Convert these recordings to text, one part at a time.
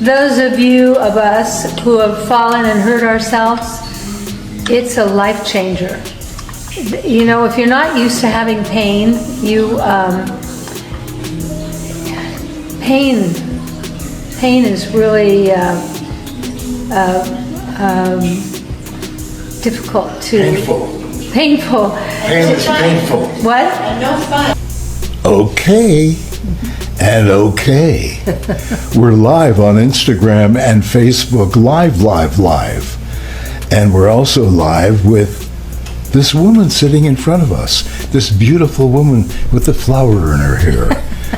those of you of us who have fallen and hurt ourselves, it's a life changer. You know, if you're not used to having pain, pain is really difficult to... Painful. Pain is painful. What? No fun. Okay. And okay. We're live on Instagram and Facebook, live. And we're also live with this woman sitting in front of us, this beautiful woman with the flower in her hair,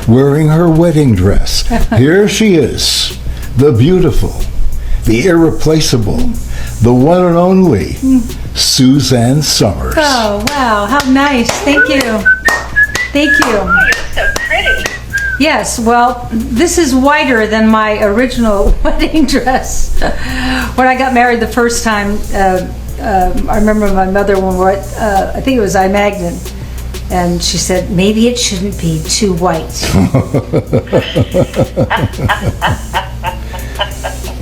wearing her wedding dress. Here she is, the beautiful, the irreplaceable, the one and only Suzanne Somers. Oh, wow, how nice. Thank you. Thank you. Oh, you're so pretty. Yes, well, this is whiter than my original wedding dress. When I got married the first time, I remember my mother, when we were at, I think it was iMagnin, and she said, maybe it shouldn't be too white.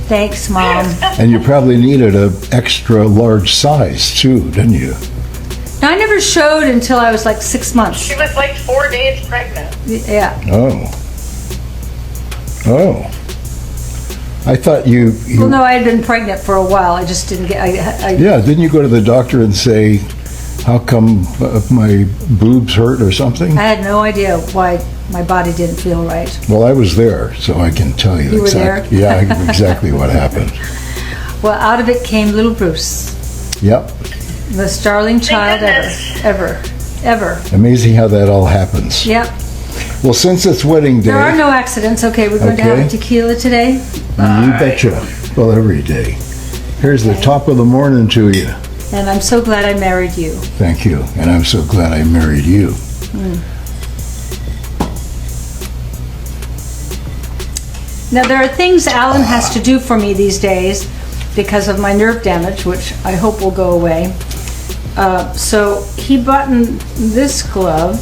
Thanks, Mom. And you probably needed an extra large size too, didn't you? No, I never showed until I was like 6 months. She was like 4 days pregnant. Yeah. Oh. I thought you Well, no, I had been pregnant for a while. I just didn't get. Yeah, didn't you go to the doctor and say, how come my boobs hurt or something? I had no idea why my body didn't feel right. Well, I was there, so I can tell you. You were there? Yeah, exactly what happened. Well, out of it came little Bruce. Yep. The darling child ever. Amazing how that all happens. Yep. Well, since it's wedding day. There are no accidents. Okay, we're going to have tequila today. You betcha. Well, every day. Here's the top of the morning to you. And I'm so glad I married you. Thank you. And I'm so glad I married you. Now, there are things Alan has to do for me these days because of my nerve damage, which I hope will go away. So he buttoned this glove,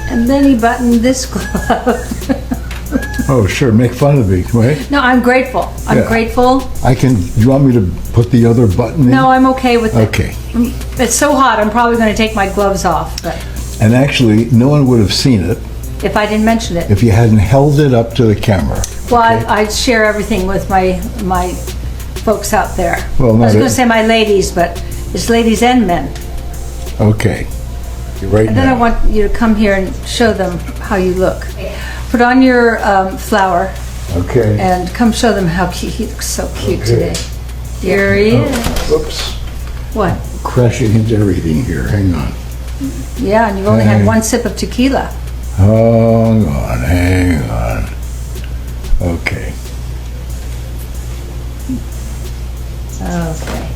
and then he buttoned this glove. Oh, sure. Make fun of me, right? No, I'm grateful. I'm grateful. You want me to put the other button in? No, I'm okay with it. Okay. It's so hot, I'm probably going to take my gloves off. But And actually, no one would have seen it if I didn't mention it. if you hadn't held it up to the camera. Well, I share everything with my folks out there. Well, I was not going to say my ladies, but it's ladies and men. Okay. You're right And then now. I want you to come here and show them how you look. Put on your flower Okay. and come show them how cute. He looks so cute today. Here he is. Whoops. What? Crashing into everything here. Hang on. Yeah, and you've only had one sip of tequila. Hang on. Okay. Okay.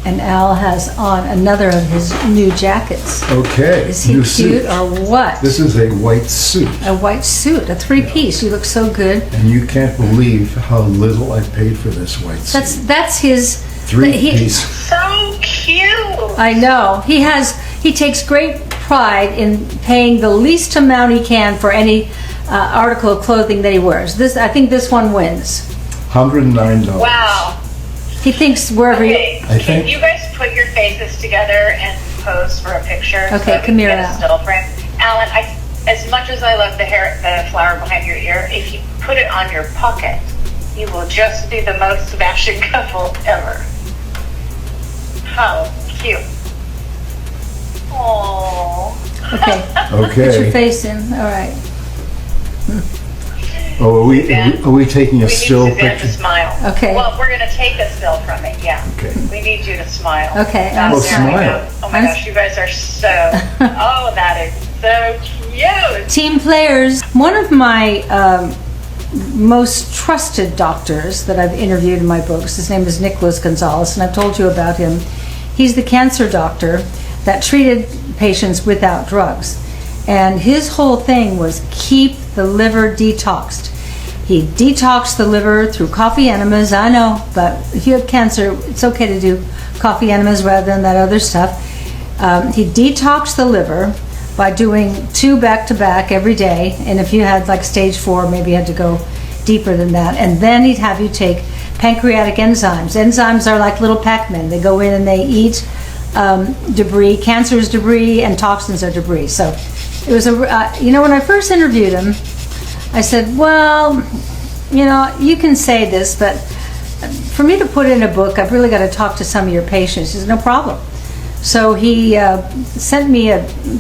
And Al has on another of his new jackets. Okay. Is he New cute suit. or what? This is a white suit. A white suit, a three-piece. You look so good. And you can't believe how little I paid for this white suit. That's his Three-piece. So cute. I know. He takes great pride in paying the least amount he can for any article of clothing that he wears. I think this one wins. $109. Wow. He thinks wherever Okay, I can think- you guys put your faces together and pose for a picture? Okay, so come here, Al. Al. Still frame. Alan, as much as I love the flower behind your ear, if you put it on your pocket, you will just be the most smashing couple ever. How cute. Aww. Okay. Okay. Put your face in. All right. Oh, are we taking a We still need Suzanne to picture? smile. Okay. Well, we're going to take a still from it, yeah. Okay. We need you to smile. Okay. There Oh, we smile. go. Oh my gosh, you guys are so, oh, that is so cute. Team players. One of my most trusted doctors that I've interviewed in my books, his name is Nicholas Gonzalez, and I've told you about him. He's the cancer doctor that treated patients without drugs. And his whole thing was keep the liver detoxed. He detoxed the liver through coffee enemas. I know, but if you have cancer, it's okay to do coffee enemas rather than that other stuff. He detoxed the liver by doing 2 back-to-back every day. And if you had like stage 4, maybe you had to go deeper than that. And then he'd have you take pancreatic enzymes. Enzymes are like little Pac-Men. They go in and they eat debris. Cancer is debris and toxins are debris. So it was when I first interviewed him, I said, well, you can say this, but for me to put in a book, I've really got to talk to some of your patients. He said, no problem. So he sent me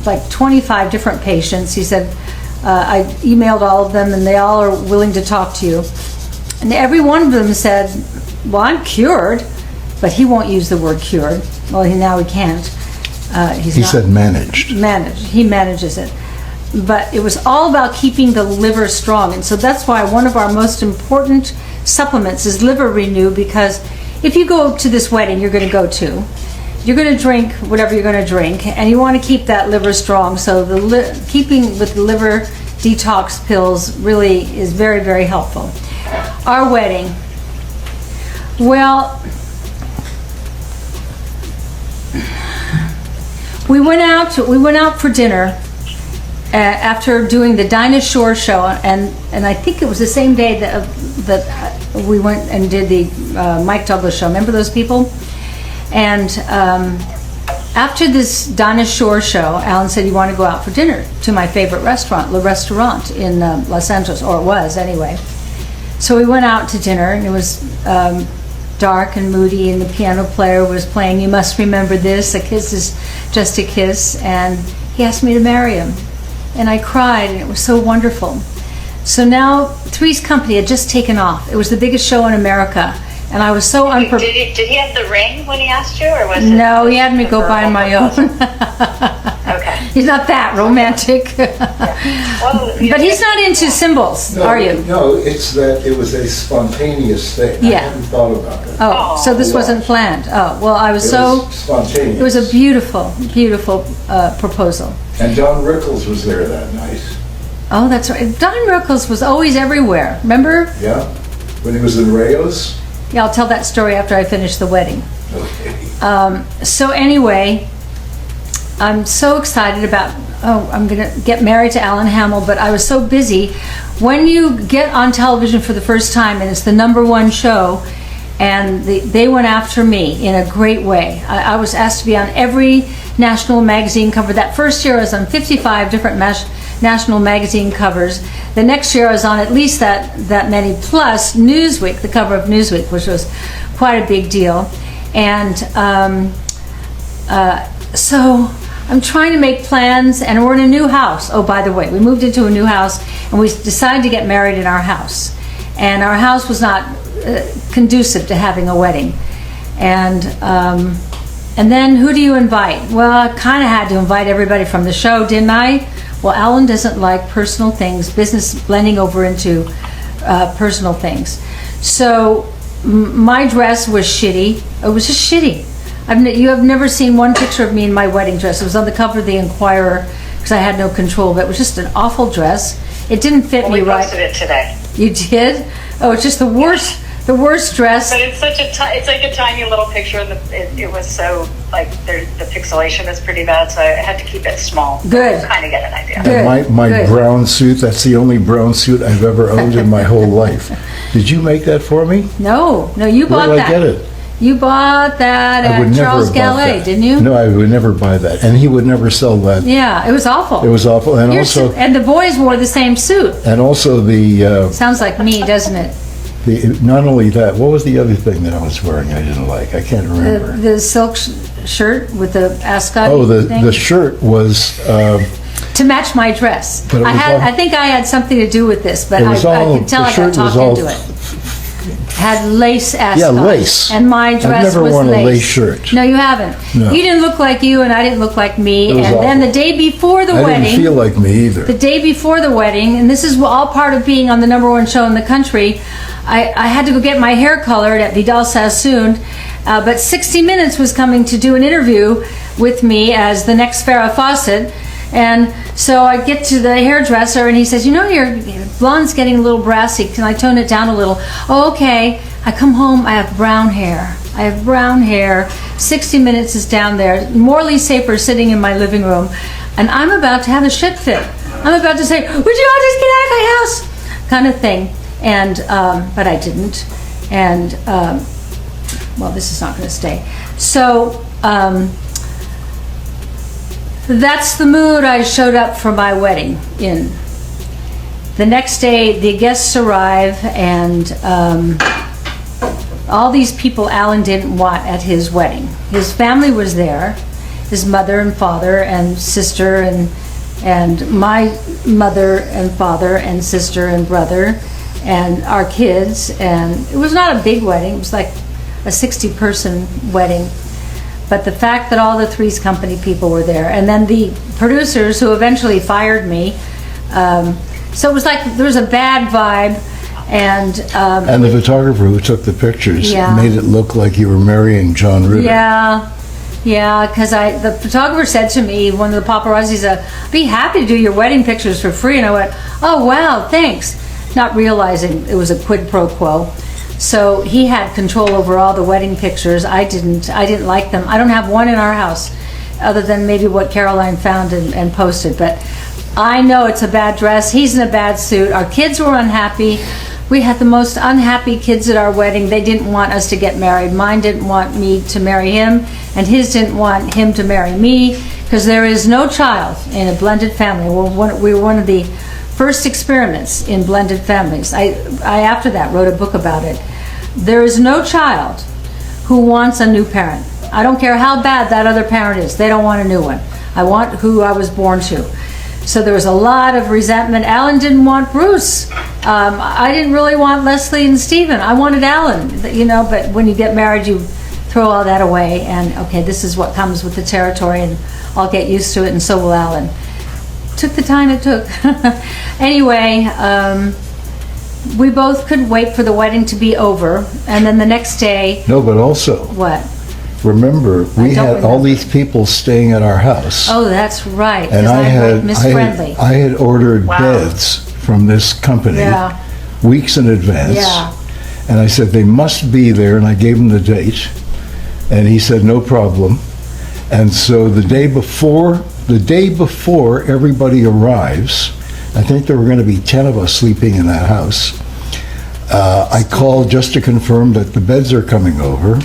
like 25 different patients. He said, I emailed all of them and they all are willing to talk to you. And every one of them said, well, I'm cured, but he won't use the word cured. Well, now he can't. He said managed. Managed. He manages it. But it was all about keeping the liver strong. And so that's why one of our most important supplements is Liver Renew, because if you go to this wedding you're going to go to, you're going to drink whatever you're going to drink, and you want to keep that liver strong. So keeping with the liver detox pills really is very, very helpful. Our wedding. Well, we went out for dinner after doing the Dinah Shore show, and I think it was the same day that we went and did the Mike Douglas show. Remember those people? And after this Dinah Shore show, Alan said, you want to go out for dinner to my favorite restaurant, Le Restaurant in Los Angeles, or it was anyway. So we went out to dinner, and it was dark and moody, and the piano player was playing You Must Remember This, A Kiss Is Just a Kiss, and he asked me to marry him. And I cried, and it was so wonderful. So now Three's Company had just taken off. It was the biggest show in America, and I was so unprepared. Did he have the ring when he asked you, or was it? No, he had me go buy my own. Okay. He's not that romantic. Well, But he's not into symbols, are you? No, it's that it was a spontaneous thing. Yeah. I hadn't thought about it. Oh, so this wasn't planned. Oh, well, I was It so... was spontaneous. It was a beautiful, beautiful proposal. And Don Rickles was there that night. Oh, that's right. Don Rickles was always everywhere. Remember? Yeah? When he was in Rayos? Yeah, I'll tell that story after I finish the wedding. Okay. So anyway, I'm so excited about, I'm going to get married to Alan Hamel, but I was so busy. When you get on television for the first time and it's the #1 show, and they went after me in a great way. I was asked to be on every national magazine cover. That first year I was on 55 different national magazine covers. The next year I was on at least that many, plus Newsweek, the cover of Newsweek, which was quite a big deal. And so I'm trying to make plans, and we're in a new house. Oh, by the way, we moved into a new house, and we decided to get married in our house. And our house was not conducive to having a wedding. And then who do you invite? Well, I kind of had to invite everybody from the show, didn't I? Well, Alan doesn't like personal things, business blending over into personal things. So my dress was shitty. It was just shitty. You have never seen one picture of me in my wedding dress. It was on the cover of the Inquirer because I had no control, but it was just an awful dress. It didn't fit me right. We posted it today. You did? Oh, it's just the worst dress. But it's such it's like a tiny little picture, and it was so like the pixelation is pretty bad, so I had to keep it small. Good. Kind of get an idea. Good. And my Good. brown suit, that's the only brown suit I've ever owned in my whole life. Did you make that for me? No, you Where bought did that. I get it? You bought that I would at never Charles have bought Gallet, that. didn't you? No, I would never buy that. And he would never sell that. Yeah, it was awful. It was awful. And And the boys wore the same suit. also the Sounds like me, doesn't it? not only that, what was the other thing that I was wearing I didn't like? I can't remember. The silk shirt with the ascot. Oh, thing. the shirt was to match my dress. But it was I think I had something to do with this, but I could tell I got talked into it. Had lace ascot. Yeah, lace. And my dress I've never was worn lace. a lace shirt. No, you haven't. No. You didn't look like you, and I didn't look like me. It was And then awful. the day before the I wedding, didn't feel like me either. the day before the wedding, and this is all part of being on the #1 show in the country, I had to go get my hair colored at Vidal Sassoon, but 60 Minutes was coming to do an interview with me as the next Farrah Fawcett. And so I get to the hairdresser, and he says, your blonde's getting a little brassy. Can I tone it down a little? Oh, okay. I come home, I have brown hair. 60 Minutes is down there. Morley Saper sitting in my living room. and I'm about to have a shit fit. I'm about to say, would you all just get out of my house? Kind of thing. And, but I didn't. And, well, this is not going to stay. So, that's the mood I showed up for my wedding in. The next day, the guests arrive, and all these people Alan didn't want at his wedding. His family was there, his mother and father and sister, and my mother and father and sister and brother, and our kids. And it was not a big wedding. It was like a 60-person wedding. But the fact that all the Three's Company people were there, and then the producers who eventually fired me, so it was like there was a bad vibe. And the photographer who took the pictures Yeah. made it look like you were marrying John Ritter. Yeah, because the photographer said to me, one of the paparazzi said, "I'd be happy to do your wedding pictures for free." And I went, "Oh wow, thanks," not realizing it was a quid pro quo. So he had control over all the wedding pictures. I didn't like them. I don't have one in our house, other than maybe what Caroline found and posted. But I know it's a bad dress. He's in a bad suit. Our kids were unhappy. We had the most unhappy kids at our wedding. They didn't want us to get married. Mine didn't want me to marry him, and his didn't want him to marry me, because there is no child in a blended family. We were one of the first experiments in blended families. I after that wrote a book about it. There is no child who wants a new parent. I don't care how bad that other parent is. They don't want a new one. I want who I was born to. So there was a lot of resentment. Alan didn't want Bruce. I didn't really want Leslie and Stephen. I wanted Alan, but when you get married, you throw all that away, and okay, this is what comes with the territory, and I'll get used to it, and so will Alan. Took the time it took. Anyway, we both couldn't wait for the wedding to be over, and then the next day... No, but also... What? Remember, we had all remember. these people staying at our house. Oh, that's right, And because I had, Miss Friendly. I had ordered Wow. beds from this company Yeah. weeks in advance. Yeah. And I said, they must be there, and I gave him the date. And he said, no problem. And so the day before everybody arrives, I think there were going to be 10 of us sleeping in that house. I called just to confirm that the beds are coming over.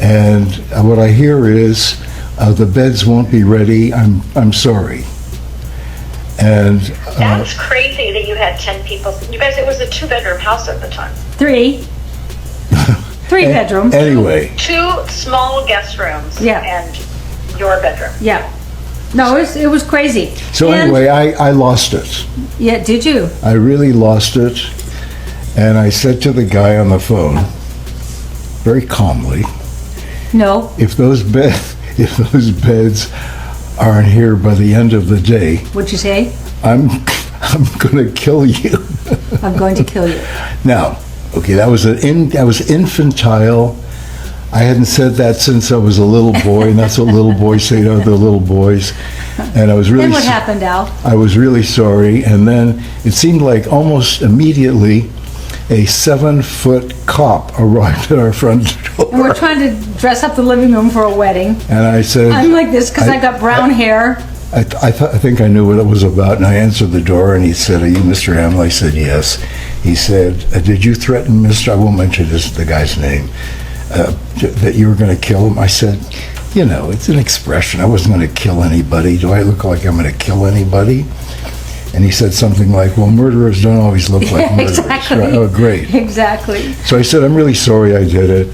And what I hear is, the beds won't be ready. I'm sorry. And That's crazy that you had 10 people. You guys, it was a 2-bedroom house at the time. 3 bedrooms. anyway, 2 small guest rooms. Yeah. And your bedroom. Yeah. No, it was crazy. so And- anyway, I lost it. Yeah, did you? I really lost it. And I said to the guy on the phone, very calmly, No. if those beds aren't here by the end of the day, What'd you say? I'm going to kill you. I'm going to kill you. Now, okay, that was infantile. I hadn't said that since I was a little boy, and that's what little boys say to other little boys. And I was really Then what happened, Al? I was really sorry. And then it seemed like almost immediately a 7-foot cop arrived at our front door. And we're trying to dress up the living room for a wedding. And I said, I'm like this because I got brown hair. I think I knew what it was about, and I answered the door, and he said, "Are you Mr. Hamel?" I said, "Yes." He said, "Did you threaten Mr. I won't mention the guy's name, that you were going to kill him?" I said, it's an expression. I wasn't going to kill anybody. Do I look like I'm going to kill anybody? And he said something like, "Well, murderers don't always look like Yeah, murderers." exactly. Right? Oh, great. Exactly. So I said, "I'm really sorry I did it."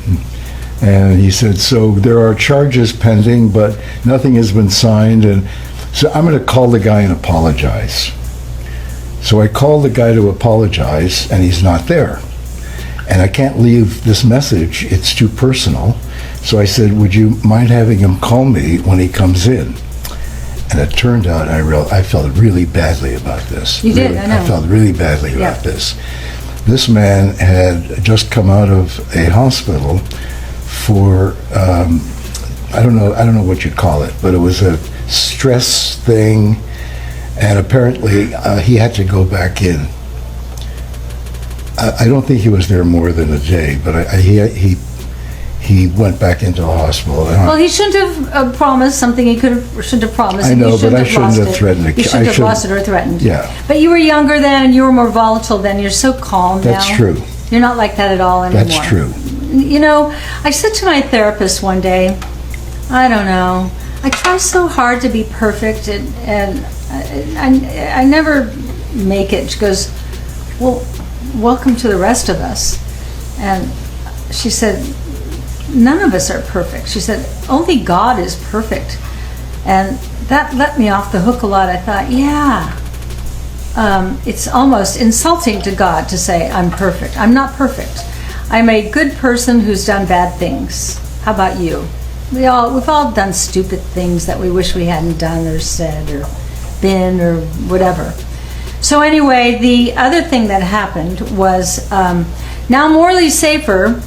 And he said, "So there are charges pending, but nothing has been signed, and so I'm going to call the guy and apologize." So I called the guy to apologize, and he's not there. And I can't leave this message. It's too personal. So I said, "Would you mind having him call me when he comes in?" And it turned out I felt really badly about this. You did, Really, I know. I felt really badly Yeah. about this. This man had just come out of a hospital for I don't know what you'd call it, but it was a stress thing, and apparently he had to go back in. I don't think he was there more than a day, but he he went back into the hospital. Well, he shouldn't have promised something he shouldn't have promised. I and know, you but I shouldn't lost have it. threatened it. You shouldn't have lost it or threatened. Yeah. But you were younger then, and you were more volatile then. You're so calm now. That's true. You're not like that at all anymore. That's true. You know, I said to my therapist one day, I don't know, I try so hard to be perfect, and I never make it. She goes, well, welcome to the rest of us. And she said, none of us are perfect. She said, only God is perfect. And that let me off the hook a lot. I thought, yeah, it's almost insulting to God to say I'm perfect. I'm not perfect. I'm a good person who's done bad things. How about you? We've all done stupid things that we wish we hadn't done or said or been or whatever. So anyway, the other thing that happened was now Morley Safer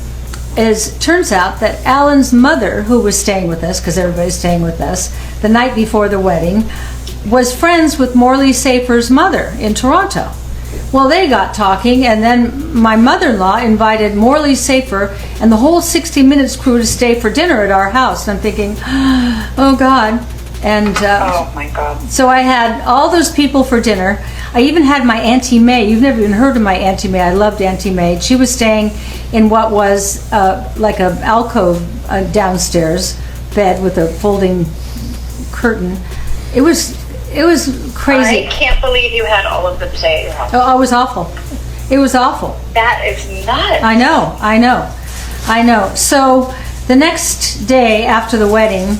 turns out that Alan's mother, who was staying with us, because everybody's staying with us, the night before the wedding, was friends with Morley Safer's mother in Toronto. Well, they got talking, and then my mother-in-law invited Morley Safer and the whole 60 Minutes crew to stay for dinner at our house. And I'm thinking, oh God. And Oh my God. so I had all those people for dinner. I even had my Auntie May. You've never even heard of my Auntie May. I loved Auntie May. She was staying in what was like an alcove downstairs bed with a folding curtain. It was crazy. I can't believe you had all of them stay at your house. Oh, it was awful. It was awful. That is nuts. I know. So the next day after the wedding,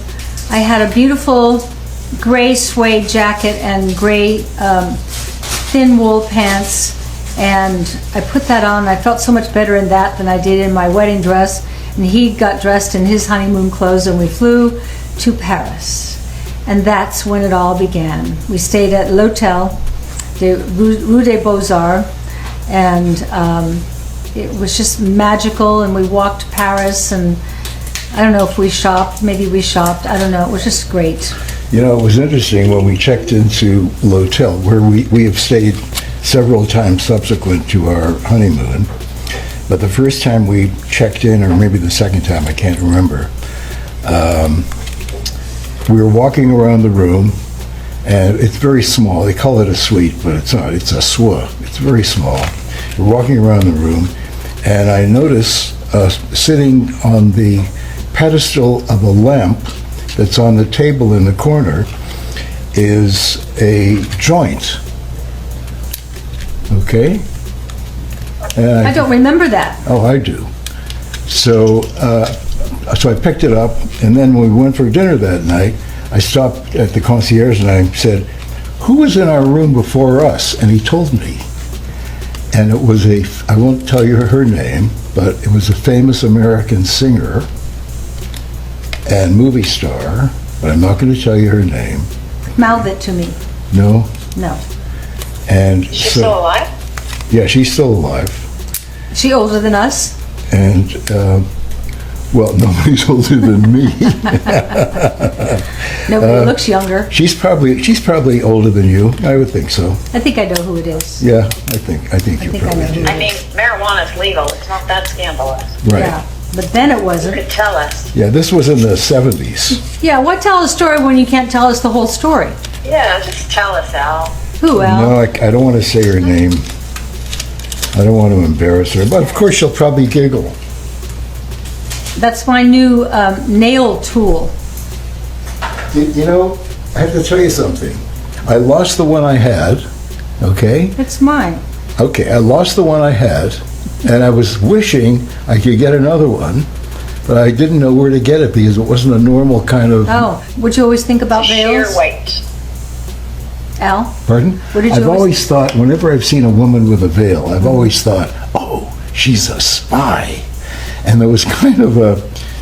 I had a beautiful gray suede jacket and gray thin wool pants, and I put that on. I felt so much better in that than I did in my wedding dress, and he got dressed in his honeymoon clothes, and we flew to Paris. And that's when it all began. We stayed at l'Hôtel de Rue des Beaux-Arts, and it was just magical, and we walked Paris, and I don't know if we shopped, maybe we shopped, I don't know, it was just great. You know, it was interesting when we checked into l'hotel, where we have stayed several times subsequent to our honeymoon. But the first time we checked in, or maybe the second time, I can't remember, we were walking around the room, and it's very small. They call it a suite, but it's not. It's a soie. It's very small. We're walking around the room, and I notice sitting on the pedestal of a lamp that's on the table in the corner is a joint. Okay? And I don't remember that. Oh, I do. So I picked it up, and then when we went for dinner that night, I stopped at the concierge and I said, who was in our room before us? And he told me. And it was I won't tell you her name, but it was a famous American singer and movie star, but I'm not going to tell you her name. Mouth it to me. No? No. And She's still alive? Yeah, she's still alive. Is she older than us? And, well, nobody's older than me. Nobody looks younger. She's probably older than you. I would think so. I think I know who it is. Yeah, I think you think I probably know do. who I mean, marijuana's legal. It's not that scandalous. Right. Yeah. But then it You wasn't. could tell us. Yeah, this was in the 70s. Yeah, why tell a story when you can't tell us the whole story? Yeah, just tell us, Al. Who, Al? No, I don't want to say her name. I don't want to embarrass her, but of course she'll probably giggle. That's my new nail tool. You know, I have to tell you something. I lost the one I had, okay? It's mine. Okay, I lost the one I had, and I was wishing I could get another one, but I didn't know where to get it because it wasn't a normal kind of... Oh, would you always think about Sheer veils? weight. Al? Pardon? What did you I've always- always thought, whenever I've seen a woman with a veil, I've always thought, oh, she's a spy. And there was kind of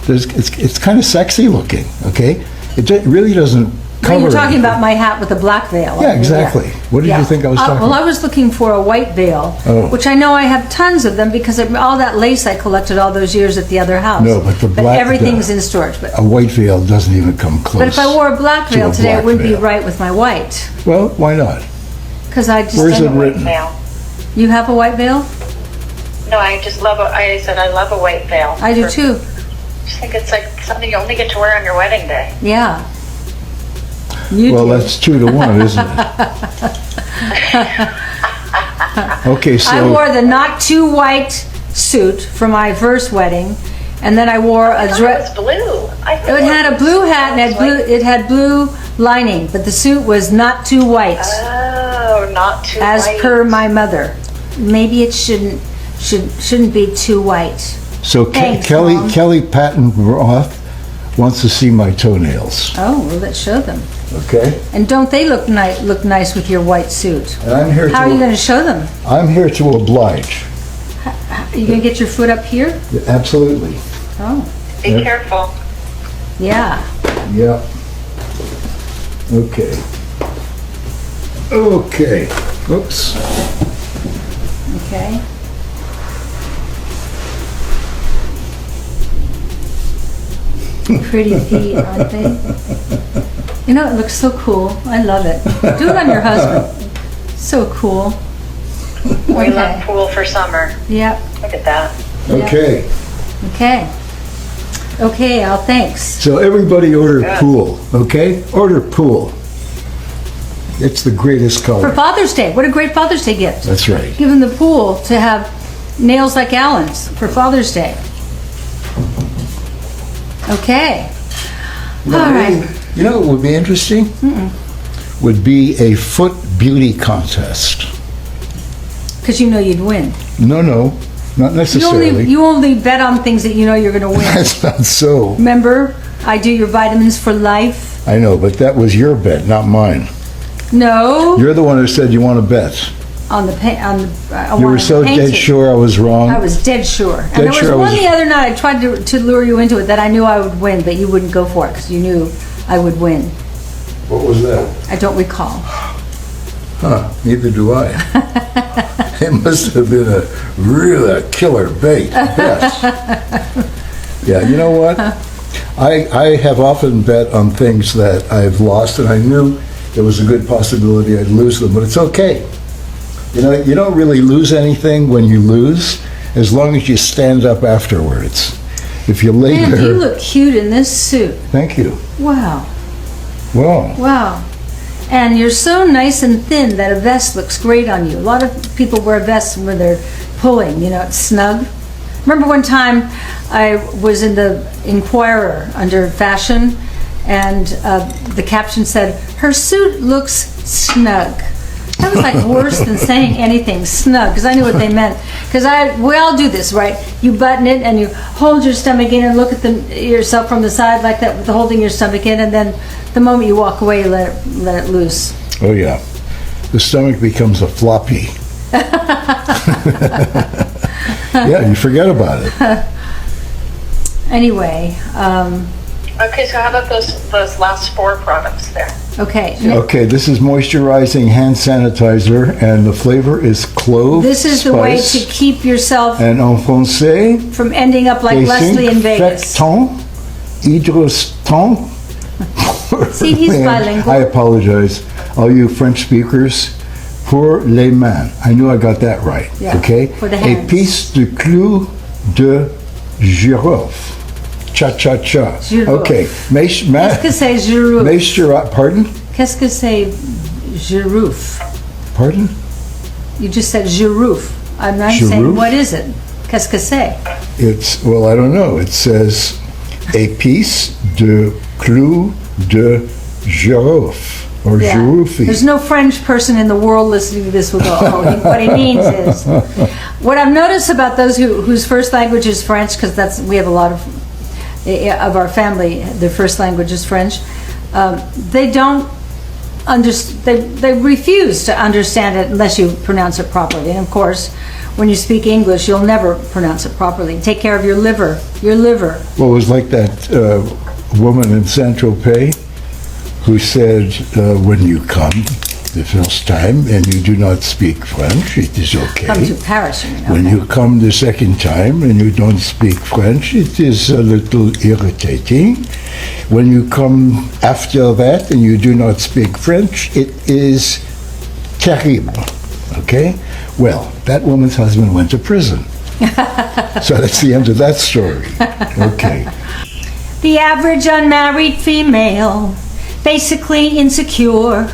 it's kind of sexy looking, okay? It really doesn't cover... You're talking anything. about my hat with the black veil. Yeah, exactly. What did you think I was talking Well, I about? was looking for a white veil, Oh. which I know I have tons of them because of all that lace I collected all those years at the other house. No, but the black- everything's in storage. But A white veil doesn't even come close. if I wore a black to veil a today, black it wouldn't be veil. right with my white. Well, why not? Because I just... Where's it don't- written? Veil. You have a white veil? No, I just love I said I love a white veil. I do too. just think it's like something you only get to wear on your wedding day. Yeah. You Well, do. that's 2 to 1, isn't it? Okay, so... I wore the not too white suit for my first wedding, and then I wore a I thought it dress. was blue. It had a blue hat and it had blue lining, but the suit was not too white, Oh, not too as white. per my mother. Maybe it shouldn't be too white. So Thanks, Kelly Mom. Kelly Patton Roth wants to see my toenails. Oh, well, let's show them. Okay, And don't they look nice with your white suit? and I'm here How are you to going to show them? I'm here to oblige. Are you going to get your foot up here? Absolutely. Oh, Be Yep. careful. yeah. Yeah. Okay. Okay. Oops. Okay. Pretty feet, aren't they? You know, it looks so cool. I love it. Do it on your husband. So cool. We Okay. love pool for summer. Yep. Look at that. Okay. Okay. Okay, Al, thanks. So everybody order Good. pool, okay? Order pool. It's the greatest For color. Father's Day. What a great Father's Day gift. That's right. Give him the pool to have nails like Alan's for Father's Day. Okay. All right. You know what would be interesting? Would be a foot beauty contest. Because you know you'd win. No, not necessarily. You only bet on things that you know you're going to win. That's not so. Remember, I do your vitamins for life. I know, but that was your bet, not mine. No, You're the one who said you want to bet. on the paint. You were so dead sure I was wrong. I was dead sure. And Dead there was sure I one was- the other night. I tried to lure you into it that I knew I would win, but you wouldn't go for it because you knew I would win. What was that? I don't recall. Huh, neither do I. It must have been a real killer bait. Yes. Yeah, you know what? I have often bet on things that I've lost, and I knew there was a good possibility I'd lose them, but it's okay. You know, you don't really lose anything when you lose, as long as you stand up afterwards. If you lay Man, there... you look cute in this suit. Thank you. Wow. Well, Wow. And you're so nice and thin that a vest looks great on you. A lot of people wear vests when they're pulling, you know, it's snug. Remember one time I was in the Inquirer under fashion and the caption said, "Her suit looks snug." That was like worse than saying anything, snug, because I knew what they meant. Because we all do this, right? You button it and you hold your stomach in and look at yourself from the side like that, with holding your stomach in, and then the moment you walk away, you let it loose. oh yeah, the stomach becomes a floppy. Yeah, you forget about it. Anyway, Okay, so how about those last 4 products there? okay. Okay, this is moisturizing hand sanitizer, and the flavor is clove, This is the way to spice, keep yourself and en français, from ending up like Leslie in Vegas. désinfectant, hydrostant. See, he's bilingual. I apologize, all you French speakers. Pour les mains. I knew I got that right. Yeah, Okay. for the hands. Épices de clou de girofle. Cha cha cha. Girofle. Okay. Qu'est-ce que c'est girofle? Pardon? Qu'est-ce que c'est girofle? Pardon? You just said girofle. I'm not saying Girofle? what is it. Qu'est-ce que c'est? It's, well, I don't know. It says épices de clou de girofle. Or Yeah. girofle. There's no French person in the world listening to this will go, oh, what he means is. What I've noticed about those whose first language is French, because we have a lot of our family, their first language is French, they don't understand, they refuse to understand it unless you pronounce it properly. And of course, when you speak English, you'll never pronounce it properly. Take care of your liver, your liver. Well, it was like that woman in Saint-Tropez who said, when you come the first time and you do not speak French, it is okay. Come to Paris, you know. When you come the second time and you don't speak French, it is a little irritating. When you come after that and you do not speak French, it is terrible. Okay? Well, that woman's husband went to prison So that's the end of that story. Okay. The average unmarried female, basically insecure,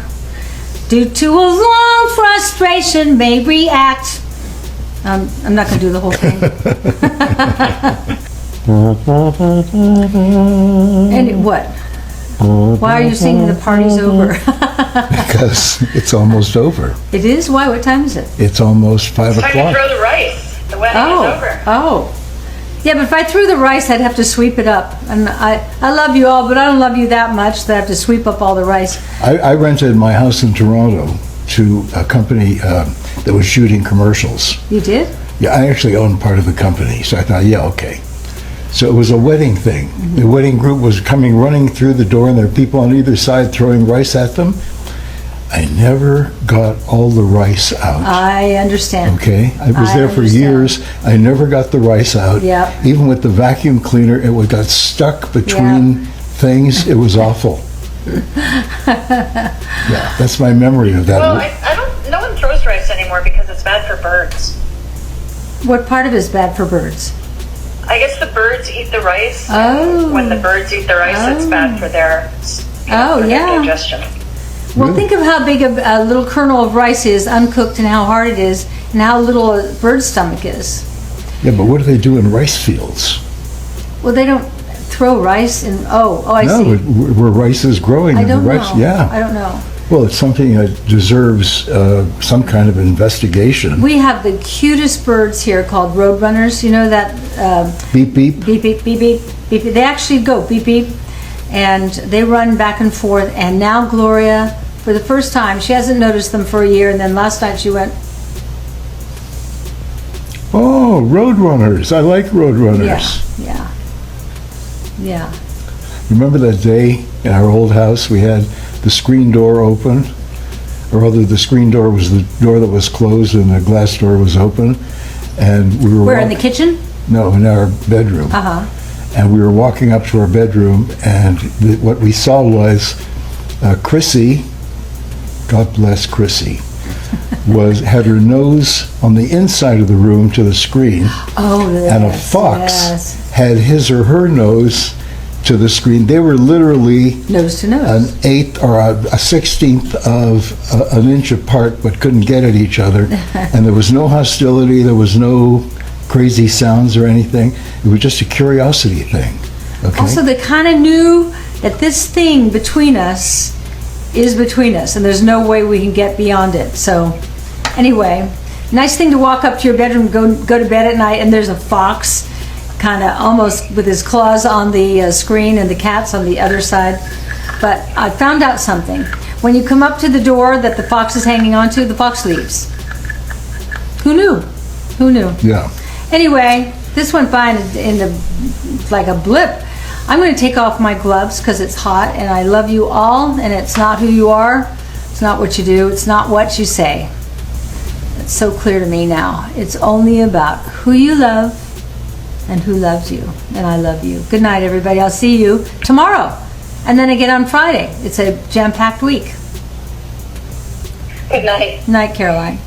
due to a long frustration may react. I'm not going to do the whole thing. And what? Why are you singing The Party's Over? Because it's almost over. It is? Why? What time is it? It's almost 5 Time to o'clock. throw the rice. The wedding is over. Oh. Yeah, but if I threw the rice, I'd have to sweep it up. And I love you all, but I don't love you that much that I have to sweep up all the rice. I rented my house in Toronto to a company that was shooting commercials. You did? Yeah, I actually owned part of the company, so I thought, yeah, okay. So it was a wedding thing. The wedding group was coming running through the door, and there were people on either side throwing rice at them. I never got all the rice out. I understand. Okay, I was there for understand. years. I never got the rice out. Yeah. Even with the vacuum cleaner, it got stuck between things. It was awful. Yeah, that's my memory of that. Well, I don't. No one throws rice anymore because it's bad for birds. What part of it is bad for birds? I guess the birds eat the rice. Oh. When the birds eat the rice, it's bad for their, Oh, for their yeah. digestion. Well, Really? think of how big a little kernel of rice is uncooked and how hard it is and how little a bird's stomach is. Yeah, but what do they do in rice fields? Well, they don't throw rice in, I No, see. where rice is growing. I and the don't rice, know. Yeah. I don't know. Well, it's something that deserves some kind of investigation. We have the cutest birds here called roadrunners. You know that Beep, beep. beep, beep, beep, beep, beep. They actually go beep, beep, and they run back and forth. And now Gloria, for the first time, she hasn't noticed them for a year, and then last night she went, Oh, roadrunners. I like roadrunners. yeah. Remember that day in our old house we had the screen door open? Or rather, the screen door was the door that was closed and the glass door was open. And we were Where, in the kitchen? No, in our bedroom. Uh-huh. And we were walking up to our bedroom, and what we saw was Chrissy, God bless Chrissy, had her nose on the inside of the room to the screen, Oh, and a yes, fox yes. had his or her nose to the screen. They were literally Nose to an nose. eighth or a 16th of an inch apart, but couldn't get at each other. And there was no hostility. There was no crazy sounds or anything. It was just a curiosity thing. Okay. Also, they kind of knew that this thing between us is between us, and there's no way we can get beyond it. So, anyway, nice thing to walk up to your bedroom, go to bed at night, and there's a fox, kind of almost with his claws on the screen, and the cat's on the other side. But I found out something. When you come up to the door that the fox is hanging onto, the fox leaves. Who knew? Who knew? Yeah. Anyway, this went by like a blip. I'm going to take off my gloves because it's hot, and I love you all, and it's not who you are, it's not what you do, it's not what you say. It's so clear to me now. It's only about who you love and who loves you, and I love you. Good night, everybody. I'll see you tomorrow, and then again on Friday. It's a jam-packed week. Good night. Night, Caroline.